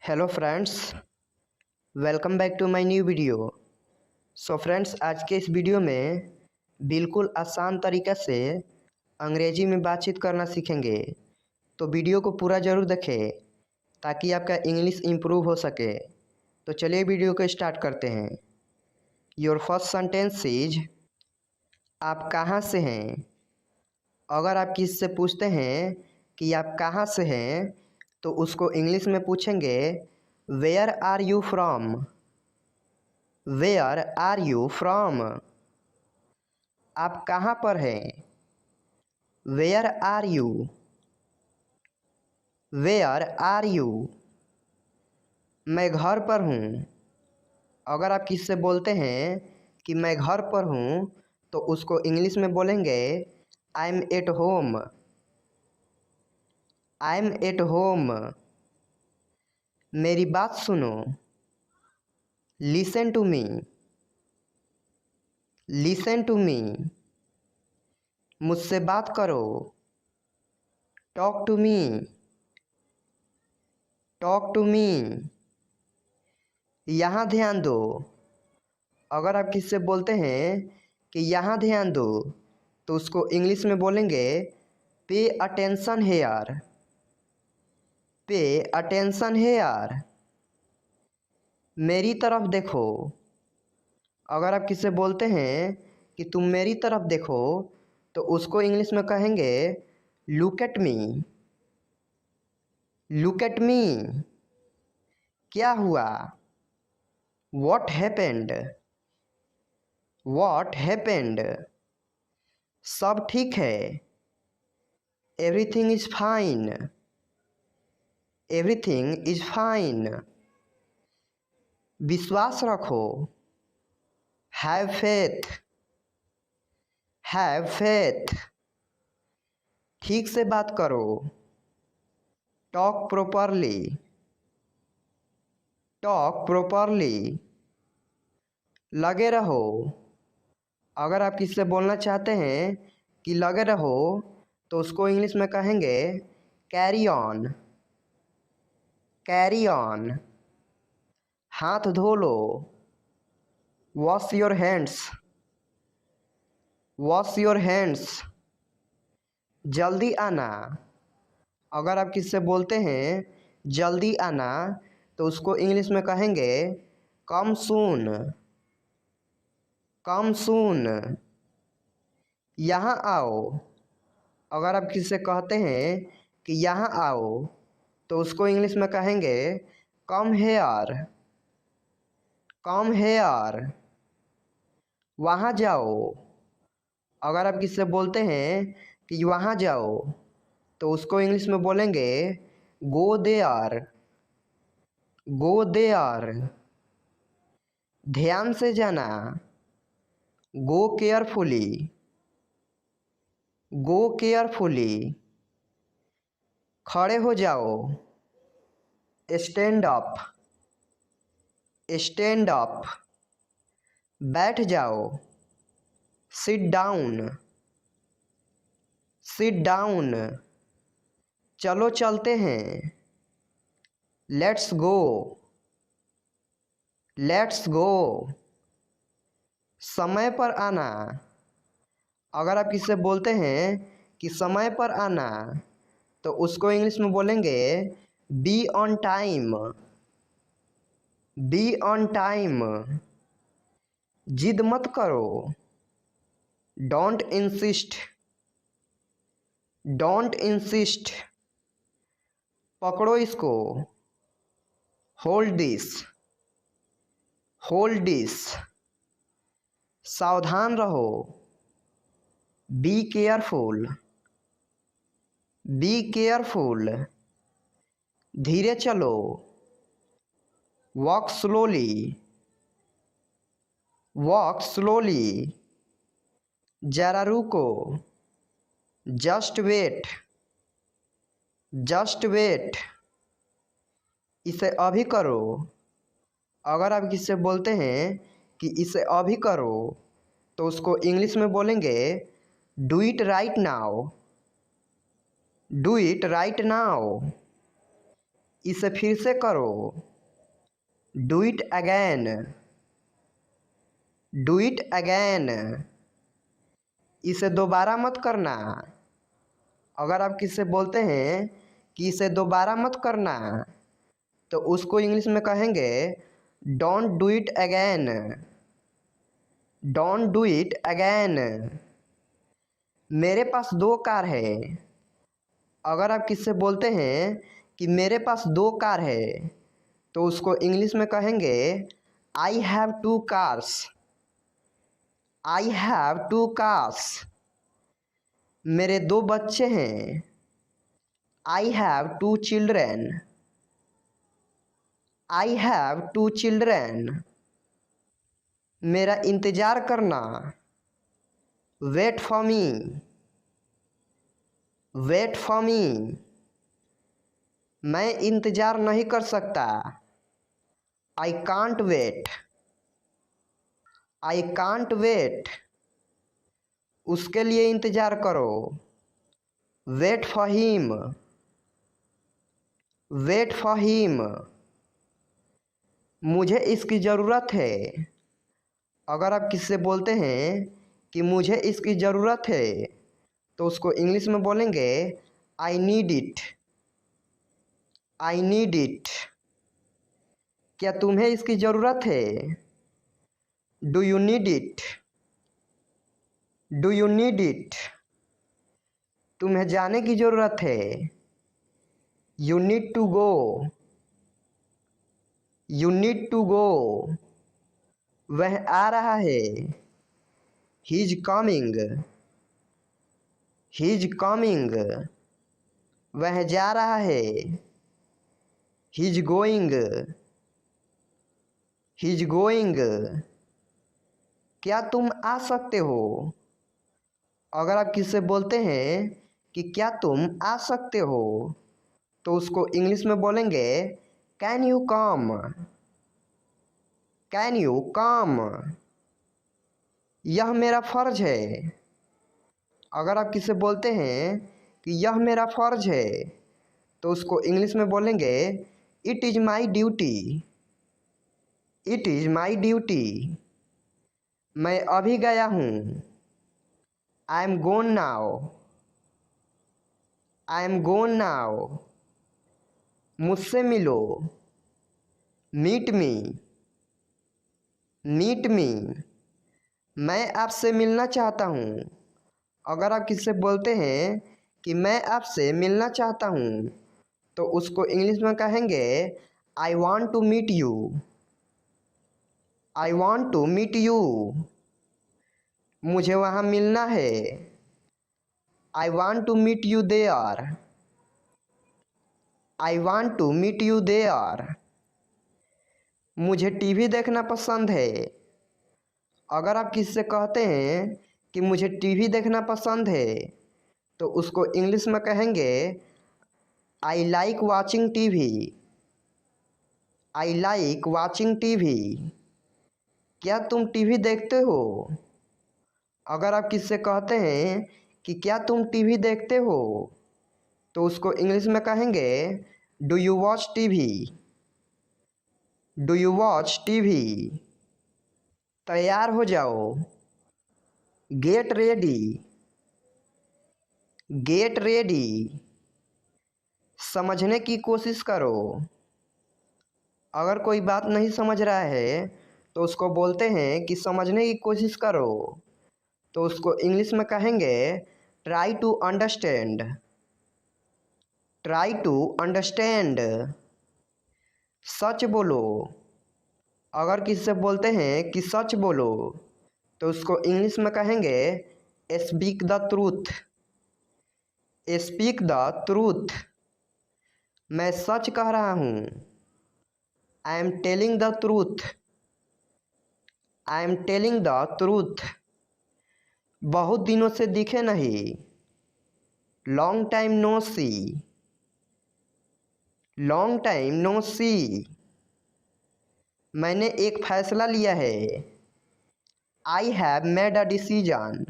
Hello friends, welcome back to my new video. So friends, आज के इस video में बिल्कुल आसान तरीक़े से अंग्रेजी में बातचीत करना सीखेंगे। तो वीडियो को पूरा ज़रूर देखें ताकि आपका इंग्लिश इम्प्रूव हो सके। तो चलिए वीडियो को स्टार्ट करते हैं। योर फर्स्ट सेंटेंस इज आप कहाँ से हैं। अगर आप किसी से पूछते हैं कि आप कहाँ से हैं तो उसको इंग्लिश में पूछेंगे where are you from. Where are you from. आप कहाँ पर हैं। Where are you. Where are you. मैं घर पर हूँ। अगर आप किसी से बोलते हैं कि मैं घर पर हूँ तो उसको इंग्लिश में बोलेंगे I am at home. I am at home. मेरी बात सुनो। Listen to me. Listen to me. मुझसे बात करो। Talk to me. Talk to me. यहाँ ध्यान दो। अगर आप किसी से बोलते हैं कि यहाँ ध्यान दो तो उसको इंग्लिश में बोलेंगे pay attention here. Pay attention here. मेरी तरफ देखो। अगर आप किसी से बोलते हैं कि तुम मेरी तरफ देखो तो उसको इंग्लिश में कहेंगे look at me. Look at me. क्या हुआ। What happened. What happened. सब ठीक है। Everything is fine. Everything is fine. विश्वास रखो। Have faith. Have faith. ठीक से बात करो। Talk properly. Talk properly. लगे रहो। अगर आप किसी से बोलना चाहते हैं कि लगे रहो तो उसको इंग्लिश में कहेंगे कैरी ऑन। Carry on. हाथ धो लो। Wash your hands. Wash your hands. जल्दी आना। अगर आप किसी से बोलते हैं जल्दी आना तो उसको इंग्लिश में कहेंगे कम सून। कम सून। यहाँ आओ। अगर आप किसी से कहते हैं कि यहाँ आओ तो उसको इंग्लिश में कहेंगे कम हेयर। Come here. वहाँ जाओ। अगर आप किसी से बोलते हैं कि वहाँ जाओ तो उसको इंग्लिश में बोलेंगे गो देयर। Go there. ध्यान से जाना। गो केयरफुली। गो केयरफुली। खड़े हो जाओ। Stand up. Stand up. बैठ जाओ। Sit down. Sit down. चलो चलते हैं। Let's go. Let's go. समय पर आना। अगर आप किसी से बोलते हैं कि समय पर आना तो उसको इंग्लिश में बोलेंगे be on time. Be on time. जिद मत करो। Don't insist. Don't insist. पकड़ो इसको। Hold this. Hold this. सावधान रहो। Be careful. Be careful. धीरे चलो। Walk slowly. Walk slowly. जरा रुको। Just wait. Just wait. इसे अभी करो। अगर आप किसी से बोलते हैं कि इसे अभी करो तो उसको इंग्लिश में बोलेंगे do it right now. Do it right now. इसे फिर से करो। Do it again. Do it again. इसे दोबारा मत करना। अगर आप किसी से बोलते हैं कि इसे दोबारा मत करना, तो उसको इंग्लिश में कहेंगे don't do it again. Don't do it again. मेरे पास 2 कार है। अगर आप किससे बोलते हैं कि मेरे पास 2 कार है, तो उसको इंग्लिश में कहेंगे I have 2 cars. I have 2 cars. मेरे 2 बच्चे हैं। I have 2 children. I have 2 children. मेरा इंतज़ार करना। Wait for me. Wait for me. मैं इंतज़ार नहीं कर सकता। I can't wait. I can't wait. उसके लिए इंतज़ार करो। Wait for him. Wait for him. मुझे इसकी ज़रूरत है। अगर आप किससे बोलते हैं कि मुझे इसकी ज़रूरत है, तो उसको इंग्लिश में बोलेंगे I need it. I need it. क्या तुम्हें इसकी ज़रूरत है? Do you need it. Do you need it. तुम्हें जाने की ज़रूरत है। You need to go. You need to go. वह आ रहा है। He is coming. He is coming. वह जा रहा है। He is going. He is going. क्या तुम आ सकते हो? अगर आप किससे बोलते हैं कि क्या तुम आ सकते हो, तो उसको इंग्लिश में बोलेंगे can you come. Can you come. यह मेरा फ़र्ज है। अगर आप किससे बोलते हैं कि यह मेरा फ़र्ज है, तो उसको इंग्लिश में बोलेंगे it is my duty. It is my duty. मैं अभी गया हूँ। I am gone now. I am gone now. मुझसे मिलो। Meet me. Meet me. मैं आपसे मिलना चाहता हूँ। अगर आप किससे बोलते हैं कि मैं आपसे मिलना चाहता हूँ, तो उसको इंग्लिश में कहेंगे I want to meet you. I want to meet you. मुझे वहाँ मिलना है। I want to meet you there. I want to meet you there. मुझे टीवी देखना पसंद है। अगर आप किससे कहते हैं कि मुझे टीवी देखना पसंद है, तो उसको इंग्लिश में कहेंगे I like watching TV. I like watching TV. क्या तुम टीवी देखते हो? अगर आप किससे कहते हैं कि क्या तुम टीवी देखते हो, तो उसको इंग्लिश में कहेंगे do you watch TV. Do you watch TV. तैयार हो जाओ। Get ready. Get ready. समझने की कोशिश करो। अगर कोई बात नहीं समझ रहा है, तो उसको बोलते हैं कि समझने की कोशिश करो, तो उसको इंग्लिश में कहेंगे try to understand. Try to understand. सच बोलो। अगर किसी से बोलते हैं कि सच बोलो, तो उसको इंग्लिश में कहेंगे speak the truth. Speak the truth. मैं सच कह रहा हूँ। I am telling the truth. I am telling the truth. बहुत दिनों से दिखे नहीं। लॉन्ग टाइम नो सी। लॉन्ग टाइम नो सी। मैंने एक फ़ैसला लिया है। I have made a decision.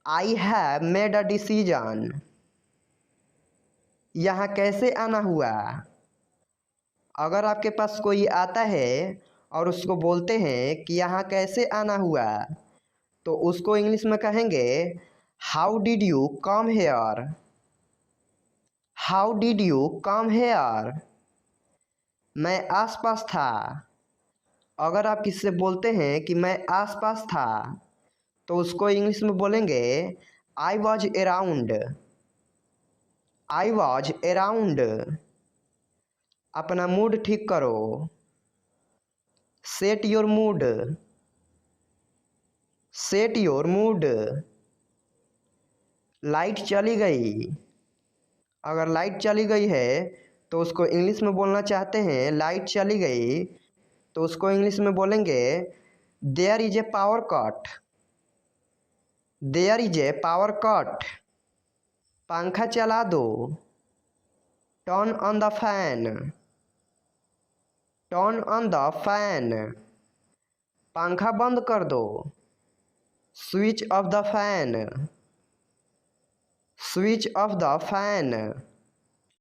I have made a decision. यहाँ कैसे आना हुआ। अगर आपके पास कोई आता है और उसको बोलते हैं कि यहाँ कैसे आना हुआ, तो उसको इंग्लिश में कहेंगे how did you come here. How did you come here. मैं आसपास था। अगर आप किससे बोलते हैं कि मैं आसपास था, तो उसको इंग्लिश में बोलेंगे I was around. I was around. अपना मूड ठीक करो। Set your mood. Set your mood. Light चली गई। अगर लाइट चली गई है तो उसको इंग्लिश में बोलना चाहते हैं लाइट चली गई, तो उसको इंग्लिश में बोलेंगे there is a power cut. There is a power cut. पंखा चला दो। Turn on the fan. Turn on the fan. पंखा बंद कर दो। Switch off the fan. Switch off the fan.